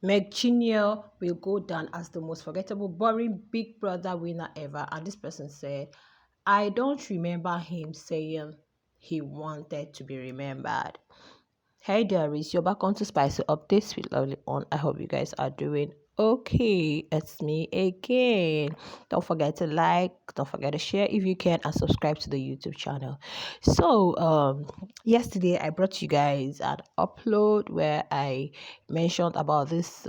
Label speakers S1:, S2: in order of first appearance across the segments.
S1: McJuniour will go down as the most forgettable, boring Big Brother winner ever. And this person said, I don't remember him saying he wanted to be remembered. Hey diaries, you're back on to Spicy Updates with Lovely On. I hope you guys are doing okay. It's me again. Don't forget to like, don't forget to share if you can, and subscribe to the YouTube channel. So yesterday I brought you guys an upload where I mentioned about this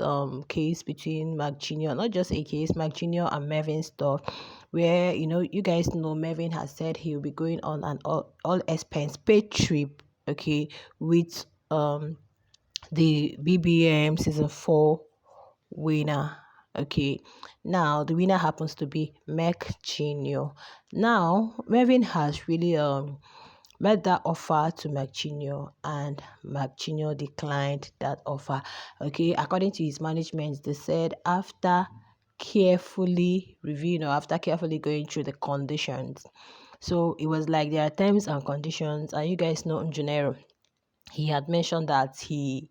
S1: case between McJuniour, not just a case, McJuniour and Mavin stuff, where you guys know Mavin has said he'll be going on an all expense paid trip, okay, with the BBM season 4 winner. Okay, now the winner happens to be McJuniour. Now Mavin has really made that offer to McJuniour, and McJuniour declined that offer. Okay, according to his management, they said after carefully reviewing, or after carefully going through the conditions. So it was like there are terms and conditions, and you guys know Mcjunor, he had mentioned that he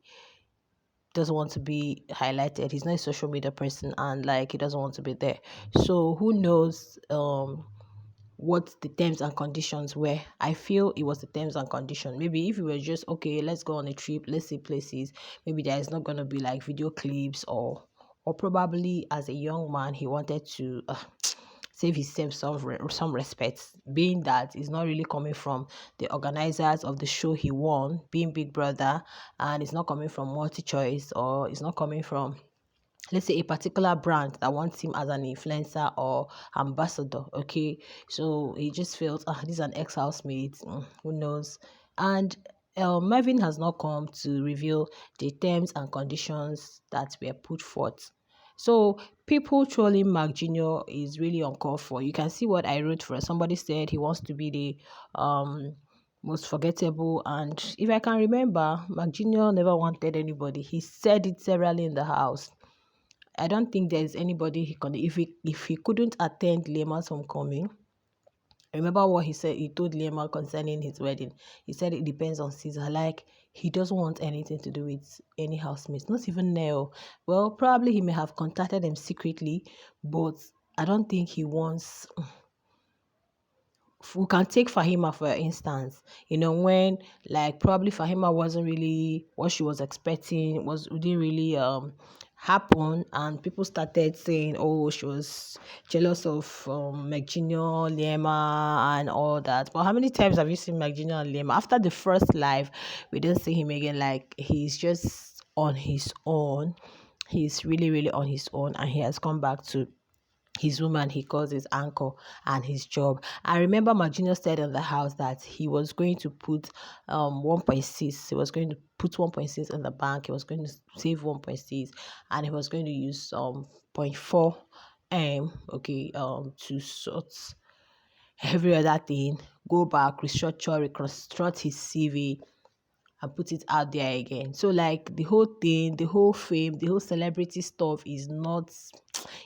S1: doesn't want to be highlighted. He's not a social media person, and like he doesn't want to be there. So who knows what the terms and conditions were. I feel it was the terms and conditions. Maybe if we were just okay, let's go on a trip, let's see places, maybe there is not gonna be like video clips, or probably as a young man he wanted to save himself some respect, being that it's not really coming from the organizers of the show he won, being Big Brother, and it's not coming from Multi Choice, or it's not coming from, let's say, a particular brand that wants him as an influencer or ambassador. Okay, so he just feels, this is an ex-housemate, who knows. And Marvin has not come to reveal the terms and conditions that were put forth. So people trolling MacJuniour is really uncalled for. You can see what I wrote for. Somebody said he wants to be the most forgettable, and if I can remember, MacJuniour never wanted anybody. He said it severally in the house. I don't think there's anybody he can, if he couldn't attend Lema's homecoming. Remember what he said, he told Lema concerning his wedding. He said it depends on Caesar. Like, he doesn't want anything to do with any housemates, not even Neo. Well, probably he may have contacted them secretly, but I don't think he wants. We can take Fahima for instance. When like probably Fahima wasn't really what she was expecting, didn't really happen, and people started saying, oh, she was jealous of McJuniour, Lema, and all that. But how many times have you seen McJuniour and Lema? After the first live, we didn't see him again. Like, he's just on his own. He's really, really on his own, and he has come back to his woman he calls his anchor and his job. I remember McJuniour said in the house that he was going to put 1.6. He was going to put 1.6 in the bank. He was going to save 1.6, and he was going to use 0.4 okay, to sort every other thing, go back, reconstruct his CV, and put it out there again. So like the whole thing, the whole fame, the whole celebrity stuff is not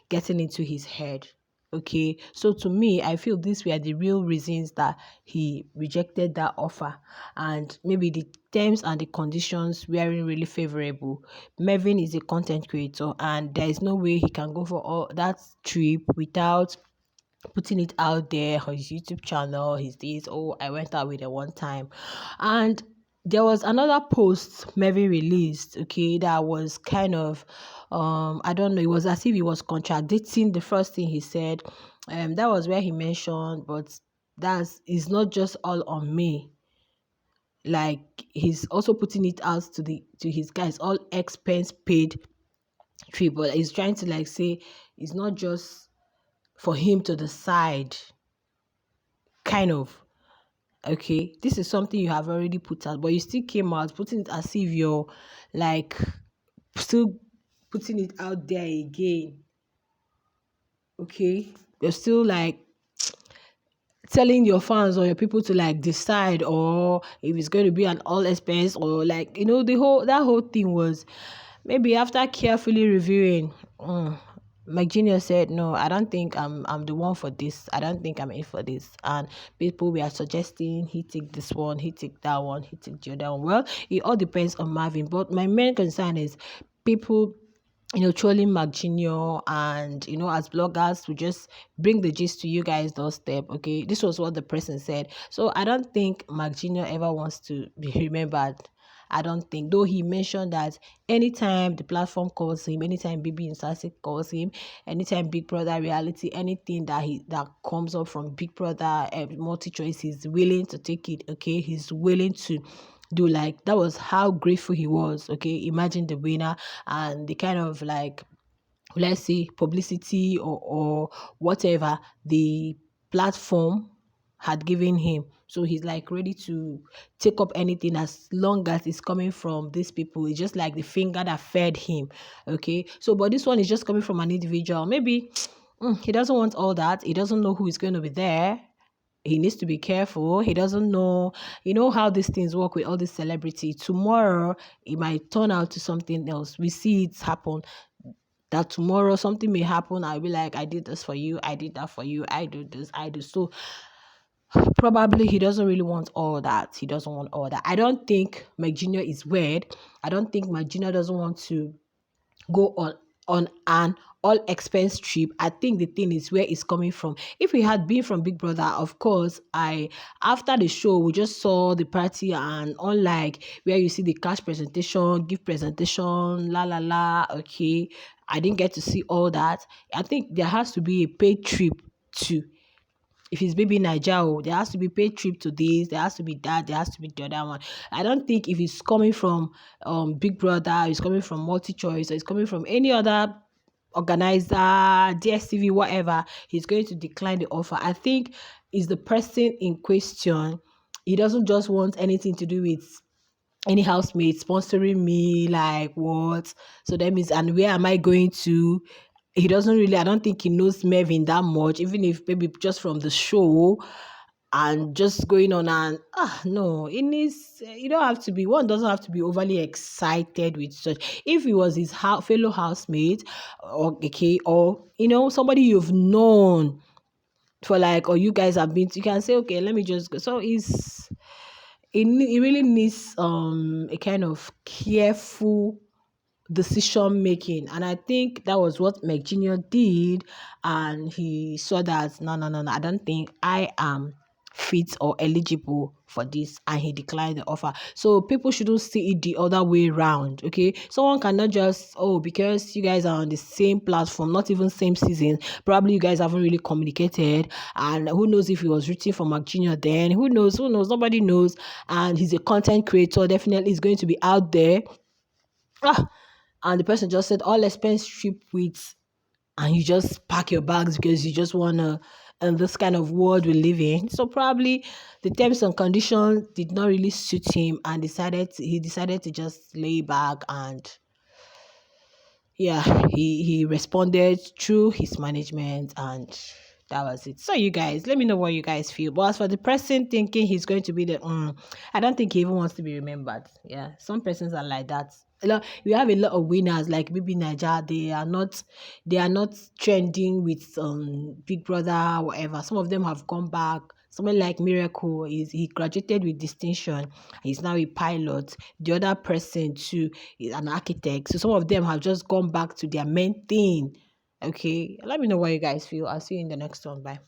S1: getting into his head. Okay, so to me, I feel these were the real reasons that he rejected that offer, and maybe the terms and the conditions weren't really favorable. Mavin is a content creator, and there is no way he can go for all that trip without putting it out there on his YouTube channel. His days, oh, I went out with it one time. And there was another post Mavin released, okay, that was kind of I don't know, it was as if he was contradicting the first thing he said. That was where he mentioned, but that's is not just all on me. Like, he's also putting it out to his guys, all expense paid trip, but he's trying to like say it's not just for him to decide, kind of. Okay, this is something you have already put out, but you still came out putting it as if you're like still putting it out there again. Okay, you're still like telling your fans or your people to like decide, or if it's going to be an all expense, or like the whole thing was, maybe after carefully reviewing, McJuniour said, no, I don't think I'm the one for this. I don't think I'm in for this. And people were suggesting he take this one, he take that one, he take the other one. Well, it all depends on Marvin. But my main concern is people trolling McJuniour, and as bloggers, we just bring the gist to you guys doorstep. Okay, this was what the person said. So I don't think McJunior ever wants to be remembered. I don't think, though he mentioned that anytime the platform calls him, anytime BB Insasi calls him, anytime Big Brother reality, anything that comes up from Big Brother multi choice, he's willing to take it. Okay, he's willing to do, like, that was how grateful he was. Okay, imagine the winner and the kind of, like, let's say, publicity or whatever the platform had given him. So he's like ready to take up anything as long as it's coming from these people. It's just like the finger that fed him. Okay, so but this one is just coming from an individual. Maybe he doesn't want all that. He doesn't know who is going to be there. He needs to be careful. He doesn't know, how these things work with all this celebrity. Tomorrow, it might turn out to something else. We see it happen, that tomorrow something may happen. I'll be like, I did this for you. I did that for you. I do this. I do. So probably he doesn't really want all that. He doesn't want all that. I don't think McJunior is weird. I don't think McJunior doesn't want to go on an all expense trip. I think the thing is where it's coming from. If we had been from Big Brother, of course, I after the show we just saw the party, and unlike where you see the cash presentation, gift presentation, la la la. Okay, I didn't get to see all that. I think there has to be a paid trip too. If it's baby Niger, there has to be paid trip to this, there has to be that, there has to be the other one. I don't think if it's coming from Big Brother, it's coming from Multi Choice, or it's coming from any other organizer, DSTV, whatever, he's going to decline the offer. I think is the person in question. He doesn't just want anything to do with any housemate sponsoring me, like what? So that means, and where am I going to? He doesn't really, I don't think he knows Mavin that much, even if maybe just from the show and just going on, and no, it needs, you don't have to be, one doesn't have to be overly excited with such. If he was his fellow housemate, or okay, or somebody you've known for, like, or you guys have been, you can say, okay, let me just go. So it really needs a kind of careful decision making, and I think that was what McJunior did. And he saw that, no, no, no, no, I don't think I am fit or eligible for this, and he declined the offer. So people shouldn't see it the other way around. Okay, someone cannot just, because you guys are on the same platform, not even same season, probably you guys haven't really communicated, and who knows if he was rooting for McJunior then, who knows, nobody knows. And he's a content creator, definitely is going to be out there. And the person just said all expense trip with, and you just pack your bags because you just wanna, in this kind of world we live in. So probably the terms and conditions did not really suit him, and he decided to just lay back, and yeah, he responded through his management, and that was it. So you guys, let me know what you guys feel. But as for the person thinking he's going to be the, I don't think he even wants to be remembered. Yeah, some persons are like that. We have a lot of winners like maybe Niger. They are not trending with Big Brother, whatever. Some of them have gone back. Someone like Miracle, he graduated with distinction. He's now a pilot. The other person too is an architect. So some of them have just gone back to their main thing. Okay, let me know what you guys feel. I'll see you in the next one. Bye.